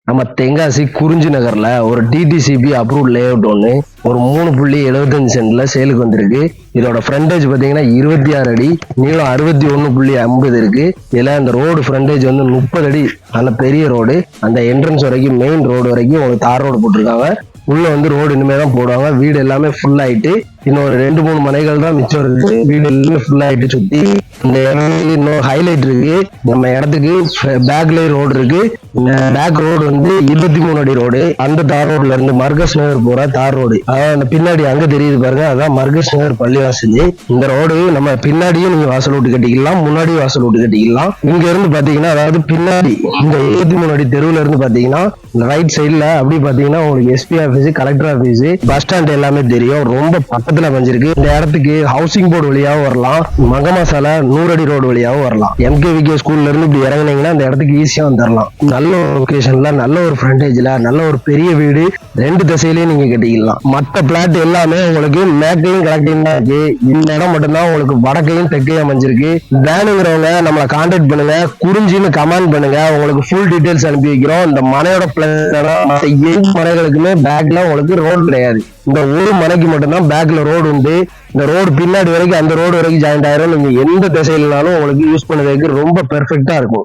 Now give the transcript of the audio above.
நம்ம தென்காசி குறிஞ்சி நகர்ல ஒரு டிடிசிபி அப்ரூவ் லேஅவுட் ஒன்று ஒரு 3.75 சென்ட்ல சேலுக்கு வந்திருக்கு. இதோட ஃப்ரண்டேஜ் பாத்தீங்கன்னா 26 அடி, நீளம் 61.50 இருக்கு. இதுல அந்த ரோடு ஃப்ரண்டேஜ் வந்து 30 அடி, நல்ல பெரிய ரோடு. அந்த என்ட்ரன்ஸ் வரைக்கும் மெயின் ரோடு வரைக்கும் உங்களுக்கு தார் ரோடு போட்டிருக்காங்க. உள்ள வந்து ரோடு இனிமே தான் போடுவாங்க. வீடு எல்லாமே ஃபுல் ஆயிட்டு இன்னும் ஒரு 2-3 மனைகள் தான் மிச்சம் இருக்கு. வீடு எல்லாமே ஃபுல் ஆயிட்டு சுத்தி இந்த இன்னும் ஹைலைட் இருக்கு. நம்ம இடத்துக்கு பேக்ல ரோடு இருக்கு. இந்த பேக் ரோடு வந்து 23 அடி ரோடு. அந்த தார் ரோட்ல இருந்து மர்கஸ் நகர் போற தார் ரோடு, அதாவது அந்த பின்னாடி அங்க தெரியுது பாருங்க, அதான் மர்கஸ் நகர் பள்ளிவாசல். இந்த ரோடு நம்ம பின்னாடியும் நீங்க வாசல் விட்டு கட்டிக்கலாம், முன்னாடியும் வாசல் விட்டு கட்டிக்கலாம். இங்க இருந்து பாத்தீங்கன்னா, அதாவது பின்னாடி இந்த 23 அடி தெருவுல இருந்து பாத்தீங்கன்னா ரைட் சைட்ல அப்படி பாத்தீங்கன்னா உங்களுக்கு SP office, collector office, bus stand எல்லாமே தெரியும். ரொம்ப பக்கத்துல அமைஞ்சிருக்கு. இந்த இடத்துக்கு ஹவுசிங் போர்டு வழியாவும் வரலாம், மங்கமாசால 100 அடி ரோடு வழியாவும் வரலாம். எம்கேவிகே ஸ்கூல்ல இருந்து இப்படி இறங்குனீங்கன்னா அந்த இடத்துக்கு ஈஸியா வந்துடலாம். நல்ல ஒரு லொகேஷன்ல, நல்ல ஒரு ஃப்ரண்டேஜ்ல, நல்ல ஒரு பெரிய வீடு, 2 திசையிலயும் நீங்க கட்டிக்கலாம். மற்ற பிளாட் எல்லாமே உங்களுக்கு மேற்கையும் கிழக்கையும் தான் இருக்கு. இந்த இடம் மட்டும்தான் உங்களுக்கு வடக்கையும் தெற்கையும் அமைஞ்சிருக்கு. வேணுங்கிறவங்க நம்மளை கான்டாக்ட் பண்ணுங்க, குறிஞ்சின்னு கமெண்ட் பண்ணுங்க, உங்களுக்கு ஃபுல் டீடைல்ஸ் அனுப்பி வைக்கிறோம். இந்த மனையோட மனைகளுக்குமே பேக்ல உங்களுக்கு ரோடு கிடையாது. இந்த ஒரு மனைக்கு மட்டும்தான் பேக்ல ரோடு உண்டு. இந்த ரோடு பின்னாடி வரைக்கும் அந்த ரோடு வரைக்கும் ஜாயிண்ட் ஆயிரும். நீங்க எந்த திசையிலனாலும் உங்களுக்கு யூஸ் பண்ணதுக்கு ரொம்ப பெர்ஃபெக்டா இருக்கும்.